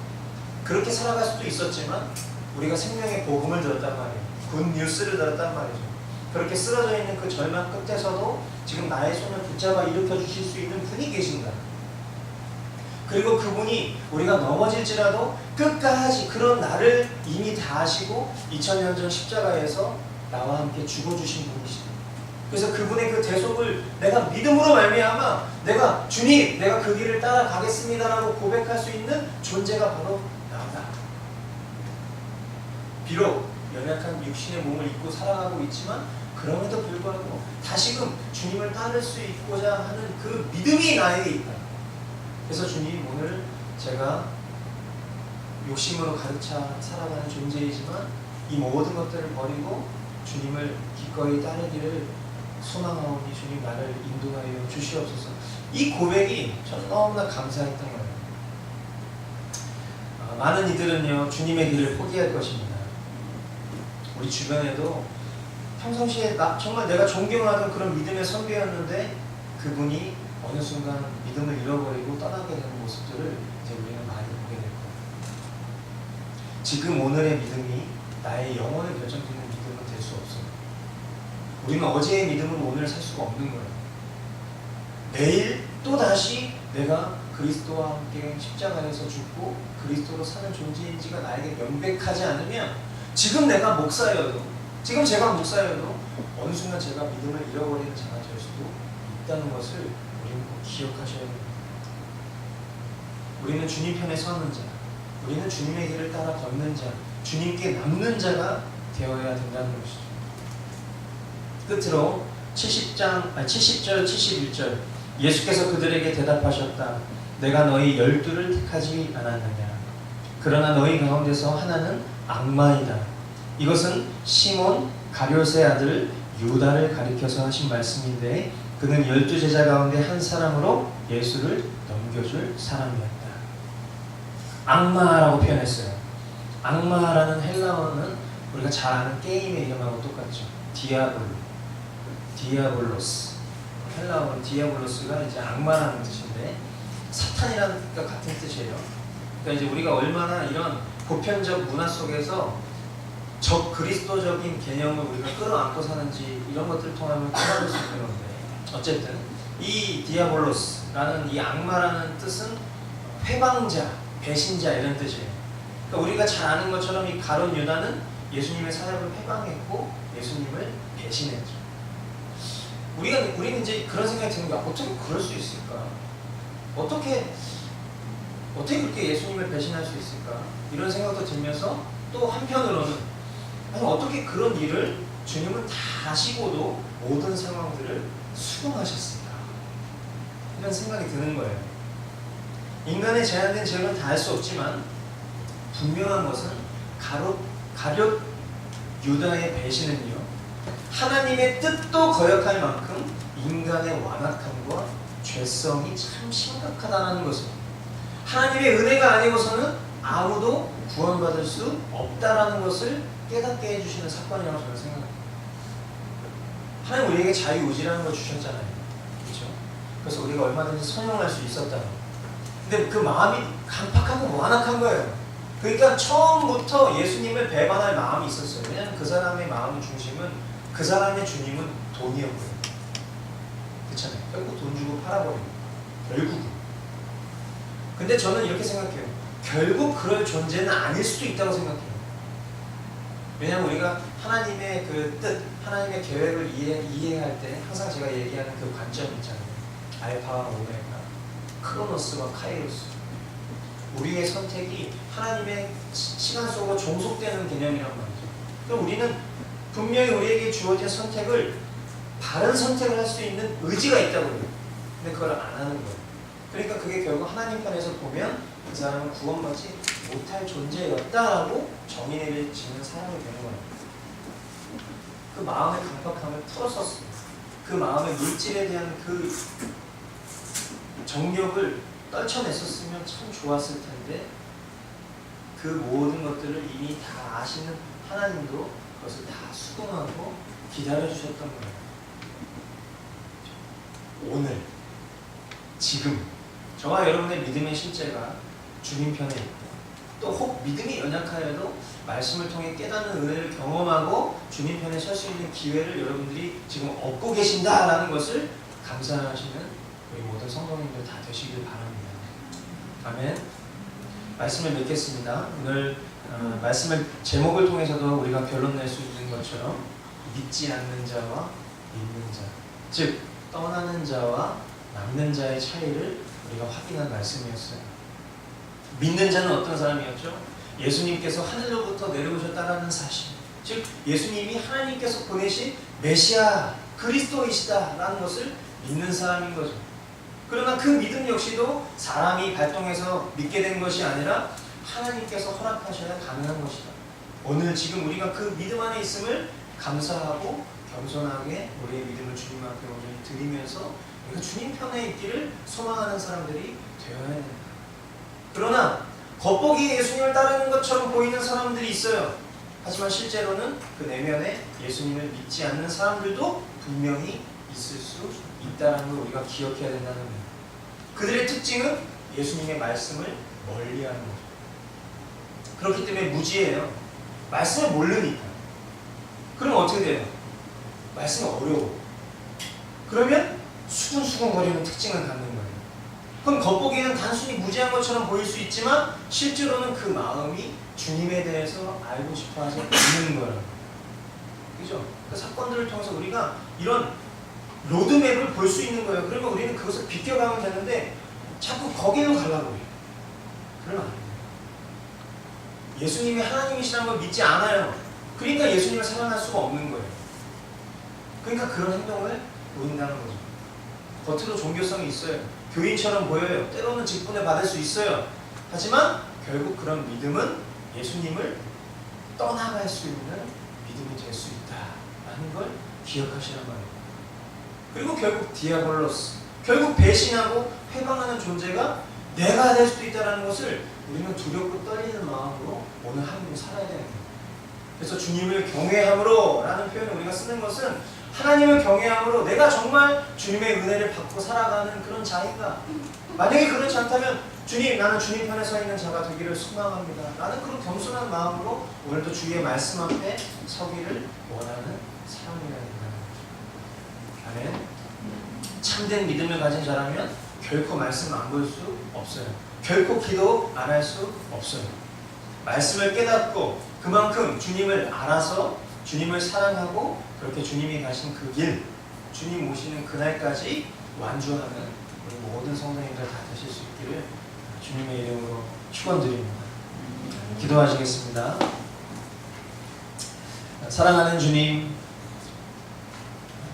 그렇게 살아갈 수도 있었지만 우리가 생명의 복음을 들었단 말이에요. 굿 뉴스를 들었단 말이죠. 그렇게 쓰러져 있는 그 절망 끝에서도 지금 나의 손을 붙잡아 일으켜 주실 수 있는 분이 계신다. 그리고 그분이 우리가 넘어질지라도 끝까지 그런 나를 이미 다 아시고 2000년 전 십자가에서 나와 함께 죽어주신 분이시다. 그래서 그분의 그 대속을 내가 믿음으로 말미암아 내가 주님, 내가 그 길을 따라가겠습니다라고 고백할 수 있는 존재가 바로 나다. 비록 연약한 육신의 몸을 입고 살아가고 있지만 그럼에도 불구하고 다시금 주님을 따를 수 있고자 하는 그 믿음이 나에게 있다. 그래서 주님, 오늘 제가 욕심으로 가득 차 살아가는 존재이지만 이 모든 것들을 버리고 주님을 기꺼이 따르기를 소망하오니 주님 나를 인도하여 주시옵소서. 이 고백이 저는 너무나 감사했던 거예요. 많은 이들은요 주님의 길을 포기할 것입니다. 우리 주변에도 평상시에 정말 내가 존경하는 그런 믿음의 선배였는데 그분이 어느 순간 믿음을 잃어버리고 떠나게 되는 모습들을 이제 우리는 많이 보게 될 거예요. 지금 오늘의 믿음이 나의 영혼을 결정짓는 믿음은 될 수 없어요. 우리는 어제의 믿음은 오늘 살 수가 없는 거예요. 내일 또다시 내가 그리스도와 함께 십자가에서 죽고 그리스도로 사는 존재인지가 나에게 명백하지 않으면 지금 내가 목사여도, 지금 제가 목사여도 어느 순간 제가 믿음을 잃어버리는 자가 될 수도 있다는 것을 우리는 꼭 기억하셔야 됩니다. 우리는 주님 편에 서는 자, 우리는 주님의 길을 따라 걷는 자, 주님께 남는 자가 되어야 된다는 것이죠. 끝으로 70절, 71절 예수께서 그들에게 대답하셨다. 내가 너희 12를 택하지 않았느냐. 그러나 너희 가운데서 하나는 악마이다. 이것은 시몬 가룟의 아들 유다를 가리켜서 하신 말씀인데 그는 12제자 가운데 한 사람으로 예수를 넘겨줄 사람이었다. 악마라고 표현했어요. 악마라는 헬라어는 우리가 잘 아는 게임의 이름하고 똑같죠. 디아볼로스. 헬라어는 디아볼로스가 이제 악마라는 뜻인데 사탄이라는 것과 같은 뜻이에요. 그러니까 이제 우리가 얼마나 이런 보편적 문화 속에서 적 그리스도적인 개념을 우리가 끌어안고 사는지 이런 것들을 통하면 깨달을 수 있는 건데, 어쨌든 이 디아볼로스라는 이 악마라는 뜻은 회방자, 배신자 이런 뜻이에요. 그러니까 우리가 잘 아는 것처럼 이 가룟 유다는 예수님의 사역을 회방했고 예수님을 배신했죠. 우리는 이제 그런 생각이 드는 거야. 어떻게 그럴 수 있을까? 어떻게 그렇게 예수님을 배신할 수 있을까? 이런 생각도 들면서 또 한편으로는 아니 어떻게 그런 일을 주님은 다 아시고도 모든 상황들을 수긍하셨을까? 이런 생각이 드는 거예요. 인간의 제한된 죄는 다 할 수 없지만 분명한 것은 가룟 유다의 배신은요, 하나님의 뜻도 거역할 만큼 인간의 완악함과 죄성이 참 심각하다는 것입니다. 하나님의 은혜가 아니고서는 아무도 구원받을 수 없다라는 것을 깨닫게 해주시는 사건이라고 저는 생각합니다. 하나님 우리에게 자유의지라는 걸 주셨잖아요. 그렇죠? 그래서 우리가 얼마든지 선용할 수 있었다는 거예요. 근데 그 마음이 간팍하고 완악한 거예요. 그러니까 처음부터 예수님을 배반할 마음이 있었어요. 왜냐하면 그 사람의 마음의 중심은, 그 사람의 주님은 돈이었고요. 그렇잖아요. 결국 돈 주고 팔아버리고, 결국은. 근데 저는 이렇게 생각해요. 결국 그럴 존재는 아닐 수도 있다고 생각해요. 왜냐하면 우리가 하나님의 그 뜻, 하나님의 계획을 이해할 때 항상 제가 얘기하는 그 관점이 있잖아요. 알파와 오메가, 크로노스와 카이로스. 우리의 선택이 하나님의 시간 속으로 종속되는 개념이란 말이죠. 그럼 우리는 분명히 우리에게 주어진 선택을, 바른 선택을 할 수 있는 의지가 있다고 해요. 근데 그걸 안 하는 거예요. 그러니까 그게 결국 하나님 편에서 보면 그 사람은 구원받지 못할 존재였다라고 정의를 짓는 사람이 되는 거예요. 그 마음의 강팍함을 풀었었습니다. 그 마음의 물질에 대한 그 정욕을 떨쳐냈었으면 참 좋았을 텐데, 그 모든 것들을 이미 다 아시는 하나님도 그것을 다 수긍하고 기다려주셨던 거예요. 오늘, 지금 저와 여러분의 믿음의 실제가 주님 편에 있고, 또 혹 믿음이 연약하여도 말씀을 통해 깨닫는 은혜를 경험하고 주님 편에 설 수 있는 기회를 여러분들이 지금 얻고 계신다라는 것을 감사하시는 우리 모든 성도님들 다 되시길 바랍니다. 아멘. 말씀을 맺겠습니다. 오늘 말씀을 제목을 통해서도 우리가 결론 낼 수 있는 것처럼 믿지 않는 자와 믿는 자, 즉 떠나는 자와 남는 자의 차이를 우리가 확인한 말씀이었어요. 믿는 자는 어떤 사람이었죠? 예수님께서 하늘로부터 내려오셨다는 사실, 즉 예수님이 하나님께서 보내신 메시아 그리스도이시다라는 것을 믿는 사람인 거죠. 그러나 그 믿음 역시도 사람이 발동해서 믿게 된 것이 아니라 하나님께서 허락하셔야 가능한 것이다. 오늘 지금 우리가 그 믿음 안에 있음을 감사하고 겸손하게 우리의 믿음을 주님 앞에 온전히 드리면서 우리가 주님 편에 있기를 소망하는 사람들이 되어야 된다. 그러나 겉보기에 예수님을 따르는 것처럼 보이는 사람들이 있어요. 하지만 실제로는 그 내면에 예수님을 믿지 않는 사람들도 분명히 있을 수 있다는 걸 우리가 기억해야 된다는 거예요. 그들의 특징은 예수님의 말씀을 멀리하는 거죠. 그렇기 때문에 무지해요. 말씀을 모르니까. 그럼 어떻게 돼요? 말씀이 어려워. 그러면 수근수근거리는 특징을 갖는 거예요. 그럼 겉보기에는 단순히 무지한 것처럼 보일 수 있지만 실제로는 그 마음이 주님에 대해서 알고 싶어서 있는 거예요. 그죠? 그 사건들을 통해서 우리가 이런 로드맵을 볼 수 있는 거예요. 그러면 우리는 그것을 비껴가면 되는데 자꾸 거기로 가려고 해요. 그러면 안 돼요. 예수님이 하나님이시라는 걸 믿지 않아요. 그러니까 예수님을 사랑할 수가 없는 거예요. 그러니까 그런 행동을 보인다는 거죠. 겉으로 종교성이 있어요. 교인처럼 보여요. 때로는 직분을 받을 수 있어요. 하지만 결국 그런 믿음은 예수님을 떠나갈 수 있는 믿음이 될 수 있다라는 걸 기억하시란 말이에요. 그리고 결국 디아볼로스, 결국 배신하고 회방하는 존재가 내가 될 수도 있다는 것을 우리는 두렵고 떨리는 마음으로 오늘 하루를 살아야 되는 거예요. 그래서 주님을 경외함으로 라는 표현을 우리가 쓰는 것은 하나님을 경외함으로 내가 정말 주님의 은혜를 받고 살아가는 그런 자인가? 만약에 그렇지 않다면 주님, 나는 주님 편에 서 있는 자가 되기를 소망합니다 라는 그런 겸손한 마음으로 오늘도 주의 말씀 앞에 서기를 원하는 사람이라는 거예요. 아멘. 참된 믿음을 가진 자라면 결코 말씀 안 볼 수 없어요. 결코 기도 안 할 수 없어요. 말씀을 깨닫고 그만큼 주님을 알아서 주님을 사랑하고 그렇게 주님이 가신 그 길, 주님 오시는 그날까지 완주하는 우리 모든 성도님들 다 되실 수 있기를 주님의 이름으로 축원드립니다. 기도하시겠습니다. 사랑하는 주님,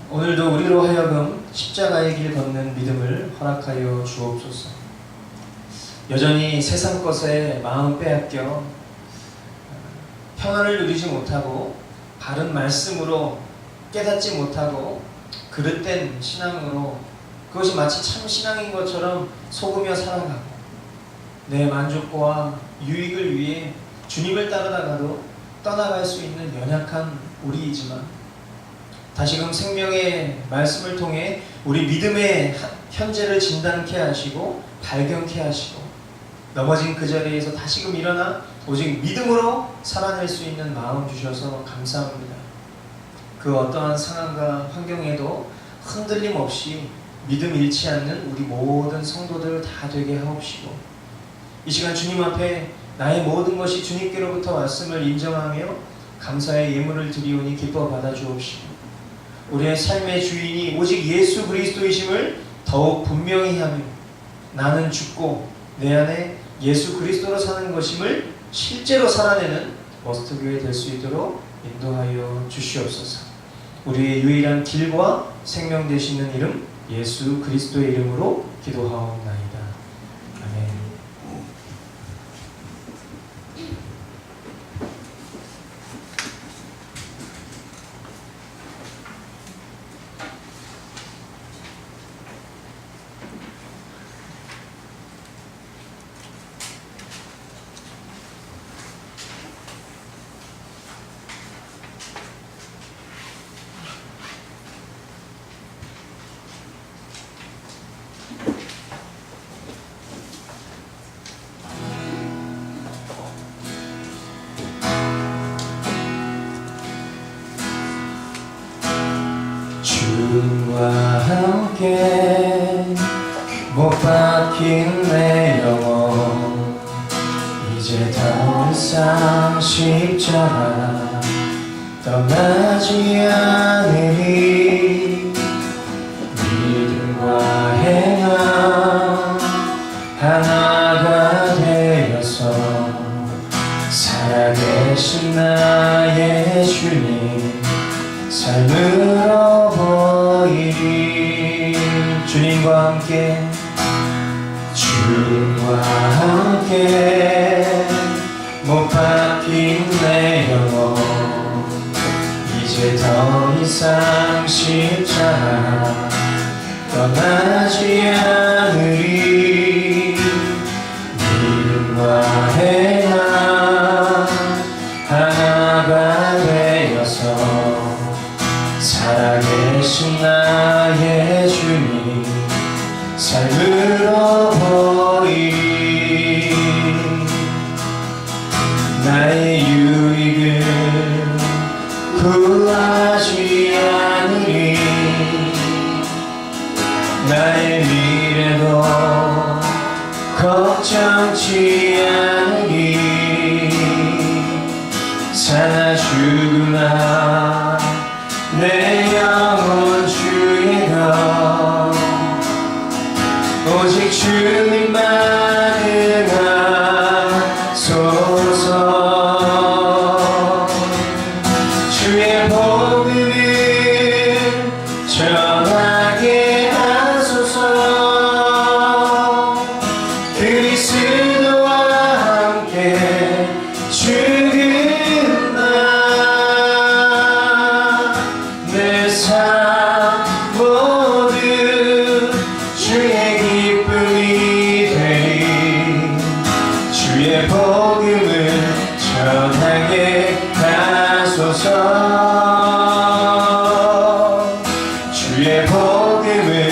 오늘도 우리로 하여금 십자가의 길 걷는 믿음을 허락하여 주옵소서. 여전히 세상 것에 마음 빼앗겨 평안을 누리지 못하고 바른 말씀으로 깨닫지 못하고 그릇된 신앙으로 그것이 마치 참 신앙인 것처럼 속으며 살아가고 내 만족과 유익을 위해 주님을 따르다가도 떠나갈 수 있는 연약한 우리이지만 다시금 생명의 말씀을 통해 우리 믿음의 현재를 진단케 하시고 발견케 하시고 넘어진 그 자리에서 다시금 일어나 오직 믿음으로 살아낼 수 있는 마음 주셔서 감사합니다. 그 어떠한 상황과 환경에도 흔들림 없이 믿음 잃지 않는 우리 모든 성도들 다 되게 하옵시고 이 시간 주님 앞에 나의 모든 것이 주님께로부터 왔음을 인정하며 감사의 예물을 드리오니 기뻐 받아주옵시고 우리의 삶의 주인이 오직 예수 그리스도이심을 더욱 분명히 하며 나는 죽고 내 안에 예수 그리스도로 사는 것임을 실제로 살아내는 머스트교회 될 수 있도록 인도하여 주시옵소서. 우리의 유일한 길과 생명 되시는 이름 예수 그리스도의 이름으로 기도하옵나이다. 아멘. 주와 함께 못 박힌 내 영혼 이제 더 이상 십자가 떠나지 않으리 믿음과 행함 하나가 되어서 살아계신 나의 주님 삶으로 보이리 주님과 함께 주님과 함께 못 박힌 내 영혼 이제 더 이상 십자가 떠나지 않으리 믿음과 행함 하나가 되어서 살아계신 나의 주님 삶으로 보이리 나의 유익을 구하지 않으리 나의 미래도 걱정치 않으리 사나 죽으나 내 영혼 주의 것 오직 주님만 응하소서 주의 복음을 전하게 하소서 그리스도와 함께 죽은 날 주의 복음을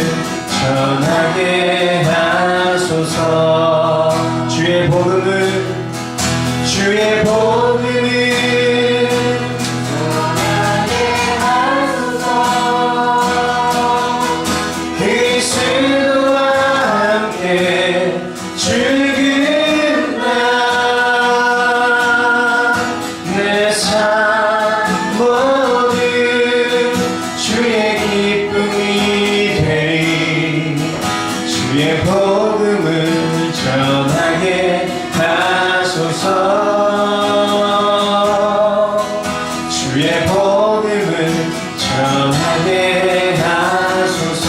전하게 하소서. 주의 복음을 전하게 하소서. 그리스도와 함께 죽은 나 내 삶 모두 주의 기쁨이 되리. 주의 복음을 전하게 하소서. 주의 복음을 전하게 하소서.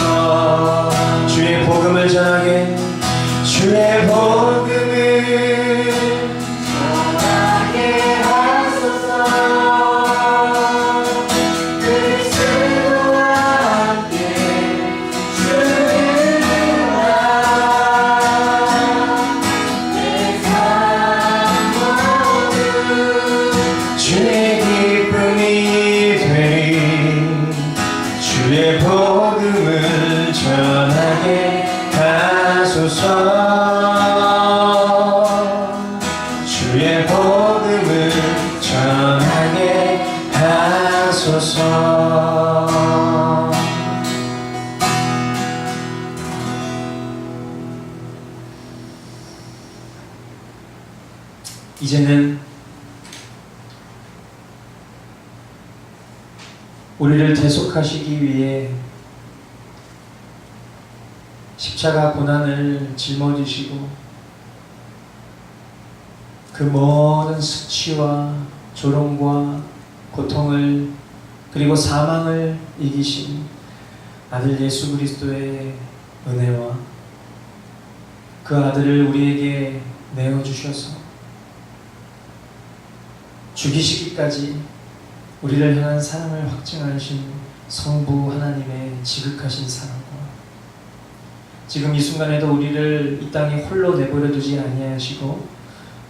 주의 복음을 전하게, 주의 복음을 전하게 하소서. 그리스도와 함께 죽은 나 내 삶 모두 주의 기쁨이 되리. 주의 복음을 전하게 하소서. 주의 복음을 전하게 하소서. 이제는 우리를 대속하시기 위해 십자가 고난을 짊어지시고 그 모든 수치와 조롱과 고통을 그리고 사망을 이기신 아들 예수 그리스도의 은혜와 그 아들을 우리에게 내어주셔서 죽이시기까지 우리를 향한 사랑을 확증하신 성부 하나님의 지극하신 사랑과 지금 이 순간에도 우리를 이 땅에 홀로 내버려 두지 아니하시고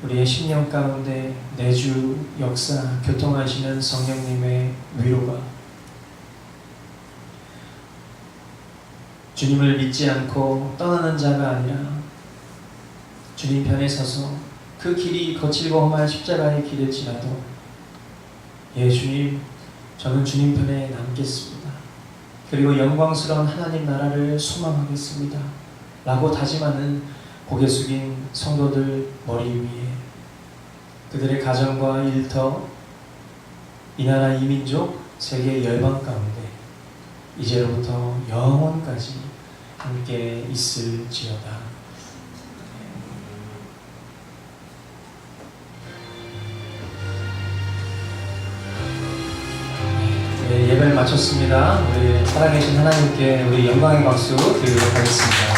우리의 심령 가운데 내주 역사 교통하시는 성령님의 위로가 주님을 믿지 않고 떠나는 자가 아니라 주님 편에 서서 그 길이 거칠고 험한 십자가의 길일지라도 예 주님 저는 주님 편에 남겠습니다. 그리고 영광스러운 하나님 나라를 소망하겠습니다 라고 다짐하는 고개 숙인 성도들 머리 위에 그들의 가정과 일터 이 나라 이 민족 세계 열방 가운데 이제로부터 영원까지 함께 있을지어다. 네, 예배를 마쳤습니다. 우리 살아계신 하나님께 우리 영광의 박수 드리도록 하겠습니다.